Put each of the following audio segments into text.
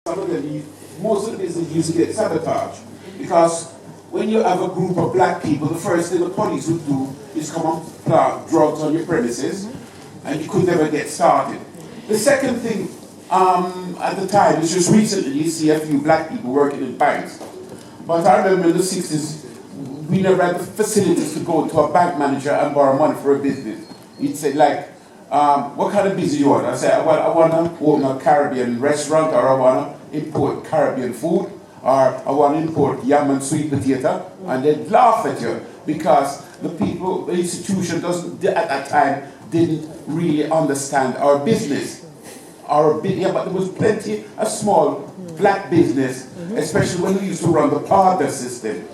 some of them, most of the business used to get sabotaged because when you have a group of black people, the first thing the police would do is come and plant drugs on your premises, and you could never get started. The second thing, at the time, it's just recently you see a few black people working in banks. But I remember in the 60s, we never had the facilities to go to a bank manager and borrow money for a business. He'd say, like, what kind of business you want? I said, I want to open a Caribbean restaurant, or I want to import Caribbean food, or I want to import yam and sweet potato. And they'd laugh at you because the people, the institution at that time didn't really understand our business. But there was plenty of small black business, especially when we used to run the partner system.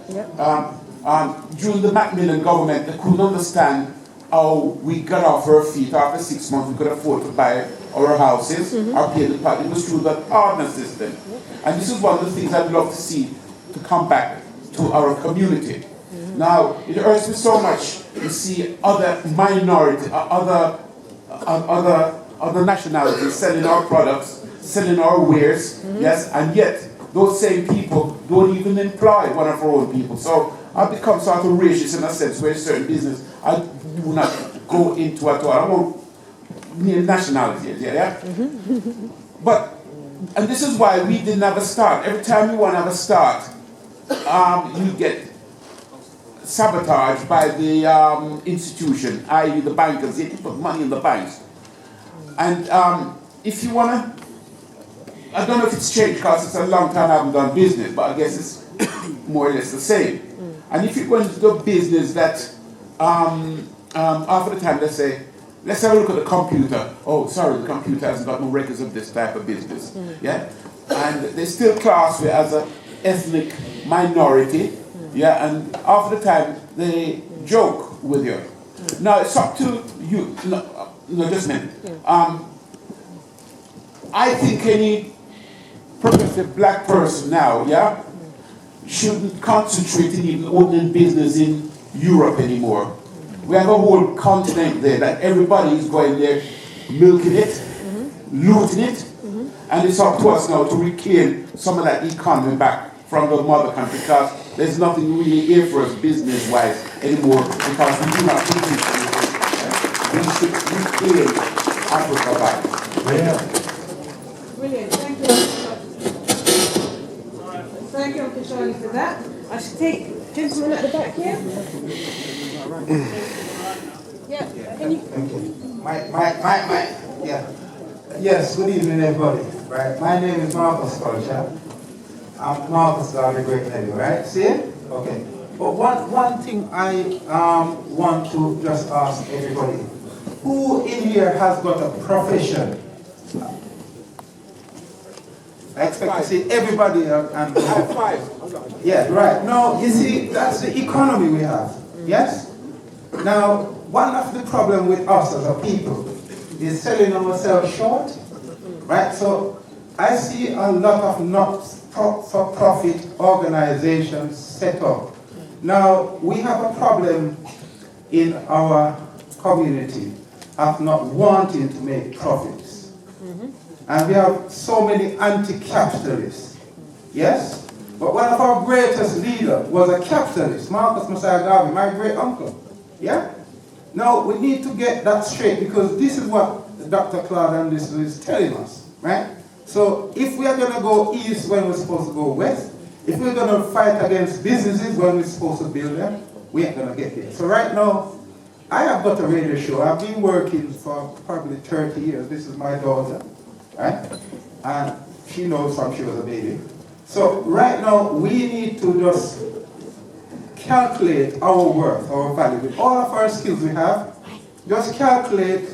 During the Macmillan government, they couldn't understand how we got off our feet. After 6 months, we could afford to buy our houses, or pay the part. It was through the partner system. And this is one of the things I'd love to see to come back to our community. Now, it hurts me so much to see other minority, other nationalities selling our products, selling our wares, yes, and yet those same people don't even employ one of our own people. So I've become sort of racist in a sense where certain business I do not go into at all. I won't name nationalities, yeah? And this is why we didn't have a start. Every time you want to have a start, you get sabotaged by the institution, i.e. the bankers. They put money in the banks. And if you want to, I don't know if it's changed because it's a long time I haven't done business, but I guess it's more or less the same. And if you're going to do business that, after the time, let's have a look at the computer. Oh, sorry, the computer hasn't got no records of this type of business. Yeah? And they still class you as an ethnic minority. Yeah, and after the time, they joke with you. Now, it's up to you. No, just a minute. I think any progressive black person now, yeah, shouldn't concentrate in even opening business in Europe anymore. We have a whole continent there that everybody is going there, milking it, looting it, and it's up to us now to reclaim some of that economy back from the mother country because there's nothing really here for us business-wise anymore because we do not produce anything. We should reclaim Africa back. Yeah. Brilliant. Thank you. Thank you, Uncle Charlie, for that. I should take gentleman at the back here. Yeah. Can you? Thank you. Yeah. Yes. Good evening, everybody. Right. My name is Platanos College. I'm Marcus Garvey, Great Lady, right? See it? Okay. But one thing I want to just ask everybody: who in here has got a profession? I expect to see everybody and Five. yeah, right. No, you see, that's the economy we have. Yes? Now, one of the problem with us as a people is selling ourselves short. Right? So I see a lot of not-for-profit organizations set up. Now, we have a problem in our community of not wanting to make profits. And we have so many anti-capitalists. Yes? But one of our greatest leaders was a capitalist, Marcus Messiah Garvey, my great uncle. Yeah? Now, we need to get that straight because this is what Dr. Claude Anderson is telling us. Right? So if we are going to go east when we're supposed to go west, if we're going to fight against businesses when we're supposed to build them, we ain't going to get there. So right now, I have got a radio show. I've been working for probably 30 years. This is my daughter, right? And she knows from she was a baby. So right now, we need to just calculate our worth, our value. With all of our skills we have, just calculate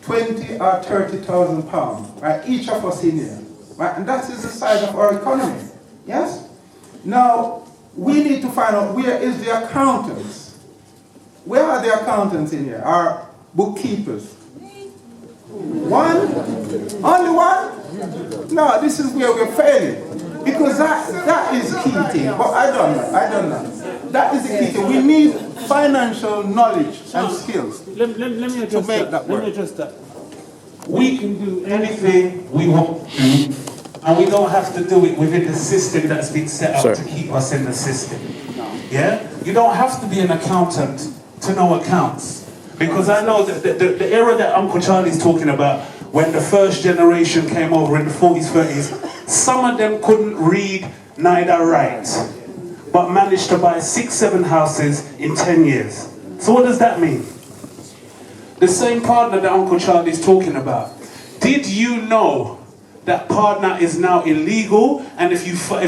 20 or 30,000 pounds, right? Each of us in here, right? And that is the size of our economy, yes? Now, we need to find out where is the accountants. Where are the accountants in here? Our bookkeepers. One? Only one? No, this is where we're failing. Because that is key thing. But I don't know. That is the key thing. We need financial knowledge and skills Let me address to make that. that work. Let me address that. We can do anything we want to and we don't have to do it within the system that's been set up to keep us in the system. Yeah? You don't have to be an accountant to know accounts. Because I know that the era that Uncle Charlie's talking about, when the first generation came over in the 40s, 30s, some of them couldn't read neither write, but managed to buy 6, 7 houses in 10 years. So what does that mean? The same partner that Uncle Charlie's talking about. Did you know that partner is now illegal, and if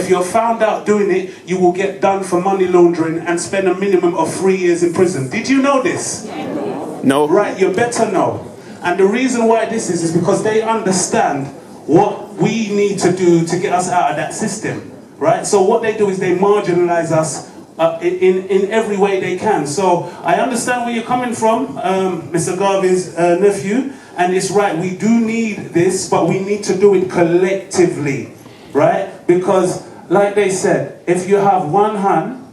you're found out doing it, you will get done for money laundering and spend a minimum of 3 years in prison? Did you know this? No. Right, you better know. And the reason why this is because they understand what we need to do to get us out of that system. Right? So what they do is they marginalize us in every way they can. So I understand where you're coming from, Mr. Garvey's nephew, and it's right, we do need this, but we need to do it collectively, right? Because, like they said, if you have one hand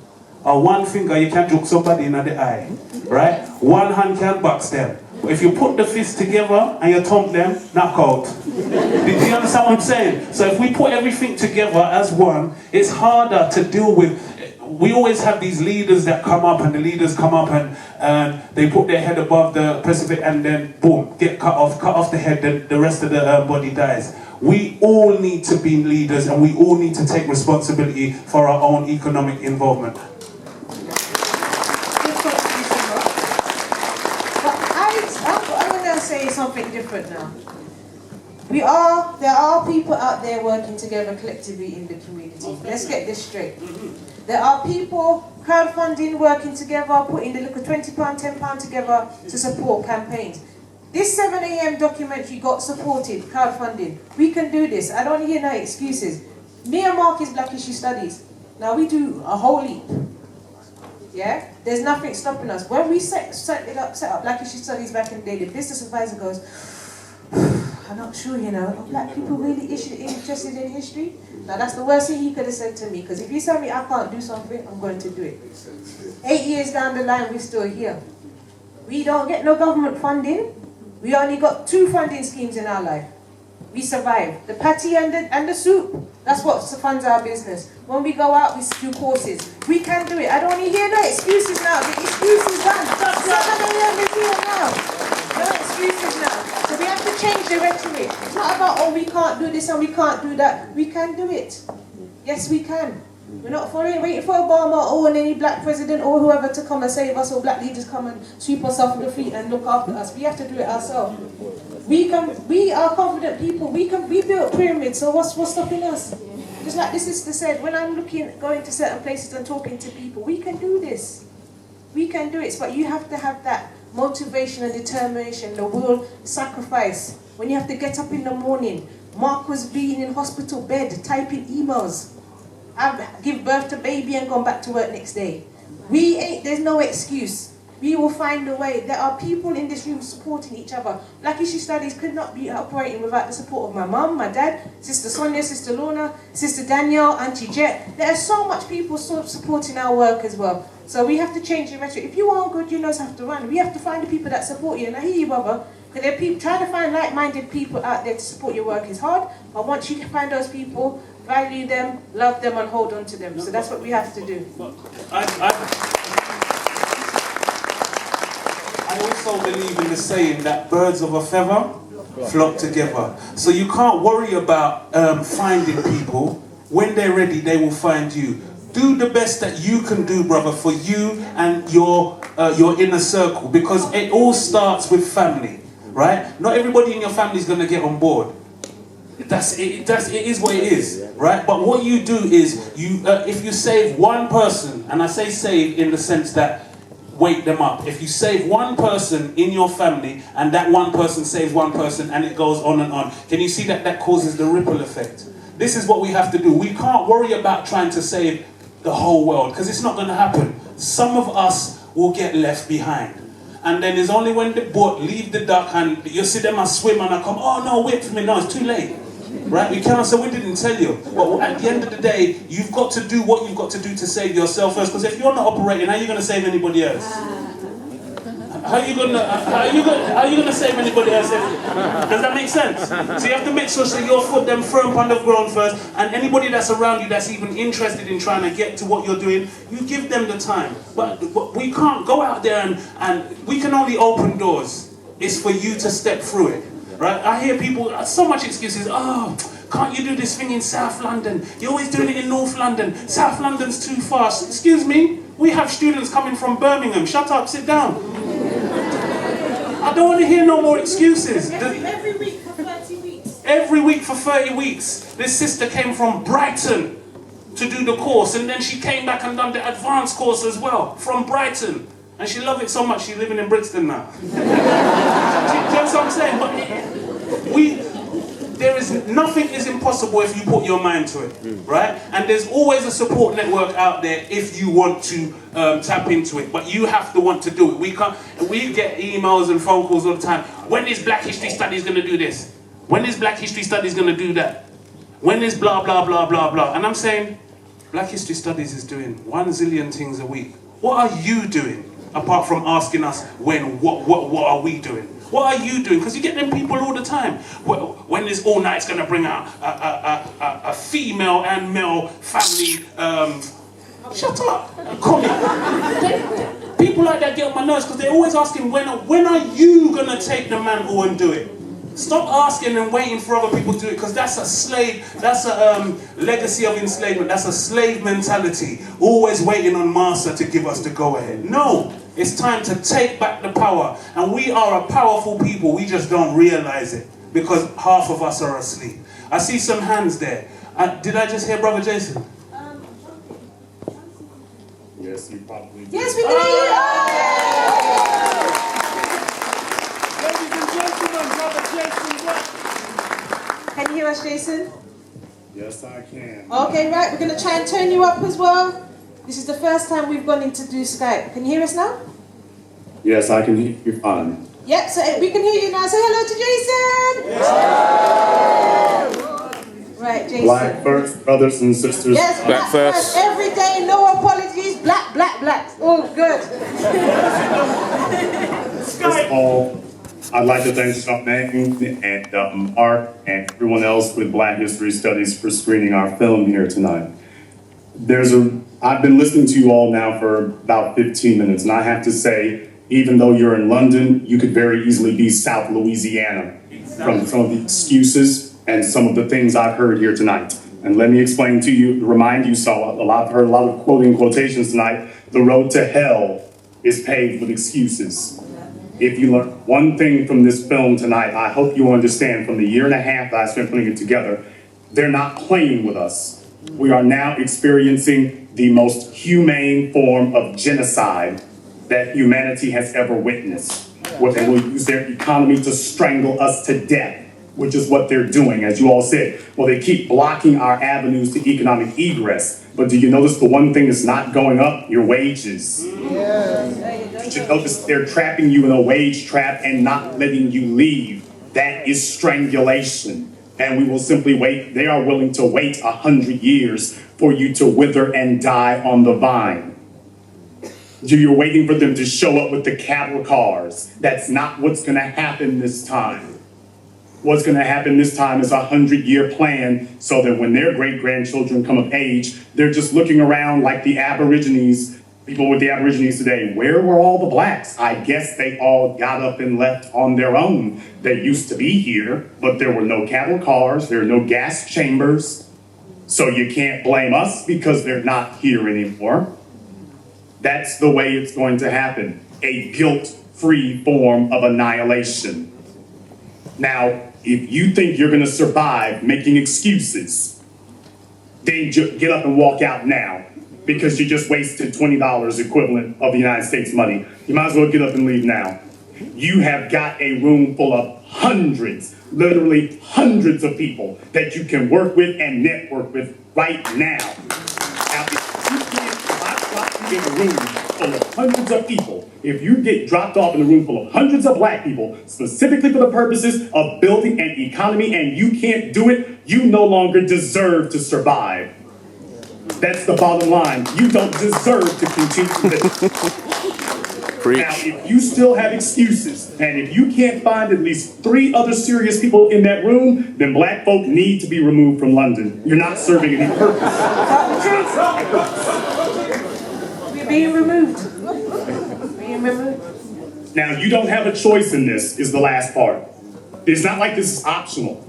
or one finger, you can't juke somebody in the eye, right? One hand can't box them. But if you put the fists together and you thump them, knock out. Do you understand what I'm saying? So if we put everything together as one, it's harder to deal with. We always have these leaders that come up, and the leaders come up and they put their head above the precipice and then boom, get cut off the head, then the rest of the body dies. We all need to be leaders, and we all need to take responsibility for our own economic involvement. I want to say something different now. There are people out there working together collectively in the community. Let's get this straight. There are people crowdfunding, working together, putting the little £20, £10 together to support campaigns. This 7 a.m. documentary got supported, crowdfunding. We can do this. I don't hear no excuses. Me and Mark is Black Issue Studies. Now we do a whole heap. Yeah? There's nothing stopping us. When we set up Black Issue Studies back in the day, the business advisor goes, I'm not sure, are black people really interested in history? Now that's the worst thing he could have said to me, because if you tell me I can't do something, I'm going to do it. 8 years down the line, we're still here. We don't get no government funding. We only got 2 funding schemes in our life. We survive. The patty and the soup. That's what funds our business. When we go out, we do courses. We can do it. I don't want to hear no excuses now. The excuses done. No excuses now. So we have to change the rhetoric. It's not about, we can't do this and we can't do that. We can do it. Yes, we can. We're not waiting for Obama or any black president or whoever to come and save us, or black leaders come and sweep us off the feet and look after us. We have to do it ourselves. We are confident people. We built pyramids, so what's stopping us? Just like this sister said, when I'm going to certain places and talking to people, we can do this. We can do it, but you have to have that motivation and determination, the will, sacrifice. When you have to get up in the morning, Mark was being in hospital bed, typing emails. I've give birth to baby and gone back to work next day. There's no excuse. We will find a way. There are people in this room supporting each other. Black Issue Studies could not be operating without the support of my mum, my dad, Sister Sonia, Sister Lorna, Sister Danielle, Auntie Jet. There are so much people supporting our work as well. So we have to change the rhetoric. If you aren't good, you know have to run. We have to find the people that support you. And I hear you, brother. Because there are people trying to find like-minded people out there to support your work is hard. But once you find those people, value them, love them, and hold on to them. So that's what we have to do. I also believe in the saying that birds of a feather flock together. So you can't worry about finding people. When they're ready, they will find you. Do the best that you can do, brother, for you and your inner circle, because it all starts with family, right? Not everybody in your family is going to get on board. It is what it is, right? But what you do is, if you save one person, and I say save in the sense that wake them up. If you save one person in your family, and that one person saves one person, and it goes on and on, can you see that causes the ripple effect? This is what we have to do. We can't worry about trying to save the whole world, because it's not going to happen. Some of us will get left behind. And then it's only when the boat leave the dock and you see them as swim and I come, oh no, wait for me, no, it's too late. Right? We cannot say we didn't tell you. But at the end of the day, you've got to do what you've got to do to save yourself first. Because if you're not operating, how are you going to save anybody else? How are you gonna save anybody else? Does that make sense? So you have to make sure so your foot them firm on the ground first, and anybody that's around you that's even interested in trying to get to what you're doing, you give them the time. But we can't go out there and we can only open doors. It's for you to step through it, right? I hear people so much excuses. Oh, can't you do this thing in South London? You're always doing it in North London. South London's too fast. Excuse me. We have students coming from Birmingham. Shut up, sit down. I don't want to hear no more excuses. Every week for 30 weeks. Every week for 30 weeks. This sister came from Brighton to do the course, and then she came back and done the advanced course as well, from Brighton. And she loved it so much, she's living in Brixton now. Do you know what I'm saying? But nothing is impossible if you put your mind to it, right? And there's always a support network out there if you want to tap into it, but you have to want to do it. We get emails and phone calls all the time. When is Black History Studies going to do this? When is Black History Studies going to do that? When is blah, blah, blah, blah, blah? And I'm saying, Black History Studies is doing 1 zillion things a week. What are you doing? Apart from asking us what are we doing? What are you doing? Because you get them people all the time. When is All Knightz going to bring out a female and male family? Shut up! People like that get on my nerves because they're always asking when are you going to take the mantle and do it? Stop asking and waiting for other people to do it, because that's a legacy of enslavement. That's a slave mentality. Always waiting on master to give us the go-ahead. No, it's time to take back the power. And we are a powerful people. We just don't realize it because half of us are asleep. I see some hands there. Did I just hear Brother Jason? Yes, you probably did. Yes, we can hear you. Ladies and gentlemen, Brother Jason Black. Can you hear us, Jason? Yes, I can. Okay, right. We're going to try and turn you up as well. This is the first time we've gone in to do Skype. Can you hear us now? Yes, I can hear you fine. Yep, so we can hear you now. Say hello to Jason. Yes. Right, Jason. Black first, brothers and sisters. Yes, black first. Every day, no apologies. Black, black, black. Oh, good. First of all, I'd like to thank Charmaine and Mark and everyone else with Black History Studies for screening our film here tonight. I've been listening to you all now for about 15 minutes, and I have to say, even though you're in London, you could very easily be South Louisiana from some of the excuses and some of the things I've heard here tonight. And let me explain to you, remind you, so I've heard a lot of quotations tonight. The road to hell is paved with excuses. If you learn one thing from this film tonight, I hope you understand from the year and a half that I spent putting it together, they're not playing with us. We are now experiencing the most humane form of genocide that humanity has ever witnessed. Where they will use their economy to strangle us to death, which is what they're doing, as you all said. Well, they keep blocking our avenues to economic egress. But do you notice the one thing that's not going up? Your wages. Did you notice they're trapping you in a wage trap and not letting you leave? That is strangulation. And we will simply wait. They are willing to wait 100 years for you to wither and die on the vine. You're waiting for them to show up with the cattle cars. That's not what's going to happen this time. What's going to happen this time is a 100-year plan so that when their great-grandchildren come of age, they're just looking around like the Aborigines, people with the Aborigines today. Where were all the blacks? I guess they all got up and left on their own. They used to be here, but there were no cattle cars, there were no gas chambers. So you can't blame us because they're not here anymore. That's the way it's going to happen. A guilt-free form of annihilation. Now, if you think you're going to survive making excuses, then get up and walk out now, because you just wasted $20 equivalent of the United States money. You might as well get up and leave now. You have got a room full of hundreds, literally hundreds of people that you can work with and network with right now. Now, if you get in a room full of hundreds of people, if you get dropped off in a room full of hundreds of black people, specifically for the purposes of building an economy, and you can't do it, you no longer deserve to survive. That's the bottom line. You don't deserve to continue this. Now, if you still have excuses, and if you can't find at least 3 other serious people in that room, then black folk need to be removed from London. You're not serving any purpose. We're being removed. Being removed. Now, you don't have a choice in this, is the last part. It's not like this is optional.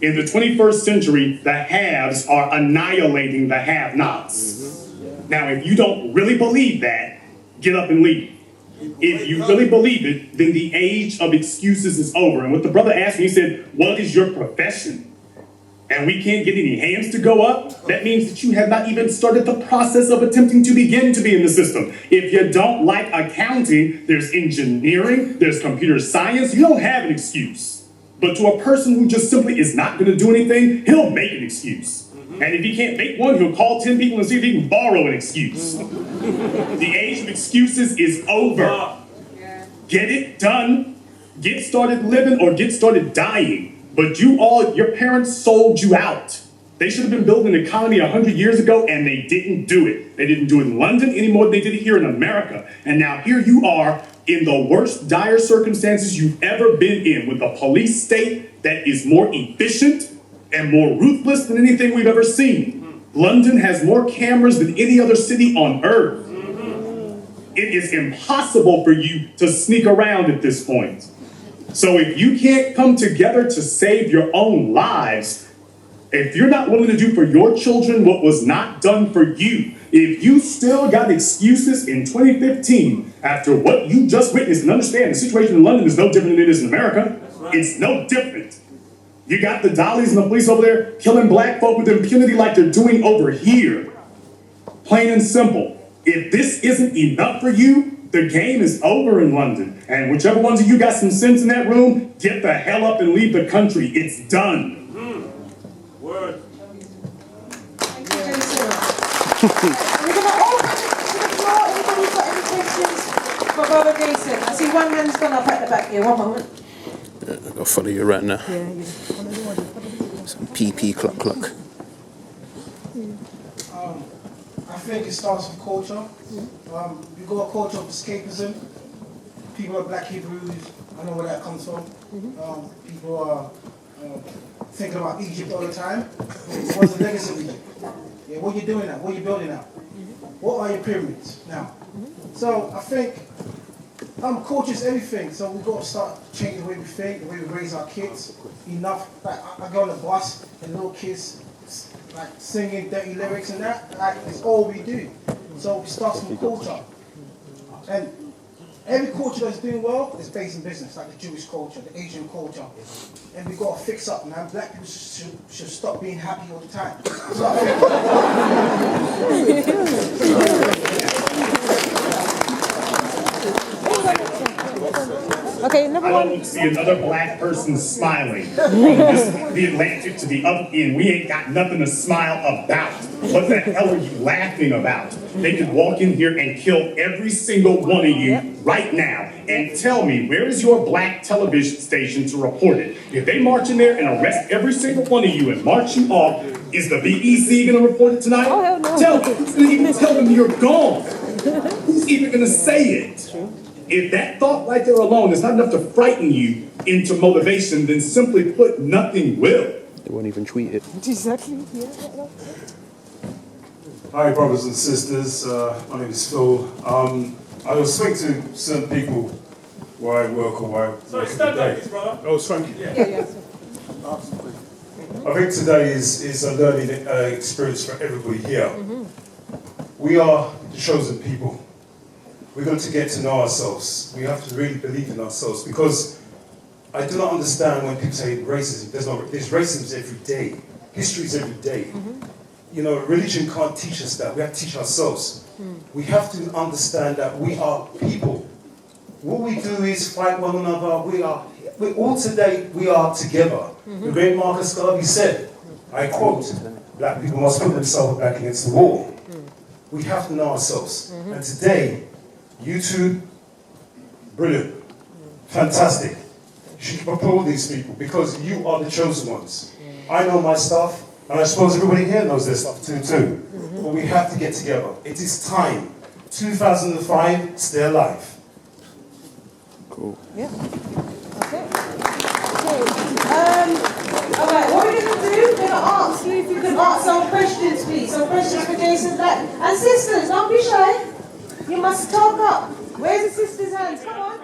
In the 21st century, the haves are annihilating the have-nots. Now, if you don't really believe that, get up and leave. If you really believe it, then the age of excuses is over. And what the brother asked me, he said, what is your profession? And we can't get any hands to go up? That means that you have not even started the process of attempting to begin to be in the system. If you don't like accounting, there's engineering, there's computer science, you don't have an excuse. But to a person who just simply is not going to do anything, he'll make an excuse. And if he can't make one, he'll call 10 people and see if he can borrow an excuse. The age of excuses is over. Get it done, get started living, or get started dying. But your parents sold you out. They should have been building an economy 100 years ago, and they didn't do it. They didn't do it in London any more than they did it here in America. And now here you are in the worst dire circumstances you've ever been in, with a police state that is more efficient and more ruthless than anything we've ever seen. London has more cameras than any other city on earth. It is impossible for you to sneak around at this point. So if you can't come together to save your own lives, if you're not willing to do for your children what was not done for you, if you still got excuses in 2015 after what you just witnessed, and understand the situation in London is no different than it is in America. It's no different. You got the dollies and the police over there killing black folk with impunity like they're doing over here. Plain and simple. If this isn't enough for you, the game is over in London. And whichever ones of you got some sense in that room, get the hell up and leave the country. It's done. Word. Thank you, Jason. We're going to open to the floor. Anybody got any questions for Brother Jason? I see one hand's gone up at the back here. One moment. I'll follow you right now. Some PP clock. I think it starts with culture. We got a culture of escapism. People are black Hebrews. I know where that comes from. People are thinking about Egypt all the time. What's the legacy of Egypt? Yeah, what are you doing now? What are you building now? What are your pyramids now? So I think culture is everything. So we've got to start changing the way we think, the way we raise our kids. Enough. Like I go on the bus and little kids like singing dirty lyrics and that. Like it's all we do. So it starts from culture. And every culture that's doing well is based in business, like the Jewish culture, the Asian culture. And we've got to fix up, man. Black people should stop being happy all the time. Okay, I don't want to see another black person smiling from the Atlantic to the other end. We ain't got nothing to smile about. What the hell are you laughing about? They could walk in here and kill every single one of you right now and tell me, where is your black television station to report it? If they march in there and arrest every single one of you and march you off, is the BBC going to report it tonight? Oh, hell no. Tell them. Who's going to even tell them you're gone? Who's even going to say it? If that thought right there alone is not enough to frighten you into motivation, then simply put, nothing will. They won't even tweet it. Exactly. Yeah. Hi, brothers and sisters. My name is Phil. I will speak to certain people where I work or where I Sorry, stand like this, brother. Oh, thank you. Yeah. I think today is a learning experience for everybody here. We are the chosen people. We've got to get to know ourselves. We have to really believe in ourselves, because I do not understand when people say racism. There's racism every day. History is every day. You know, religion can't teach us that. We have to teach ourselves. We have to understand that we are people. What we do is fight one another. We are together. The great Marcus Garvey said, I quote, black people must put themselves back against the wall. We have to know ourselves. And today, you two, brilliant, fantastic. You should applaud these people, because you are the chosen ones. I know my stuff, and I suppose everybody here knows their stuff too. But we have to get together. It is time. 2005, stay alive. Cool. Yeah. Okay. All right, what we're going to do, we're going to ask you if you can ask some questions, please. Some questions for Jason Black. And sisters, don't be shy. You must talk up. Where's the sisters' hands? Come on.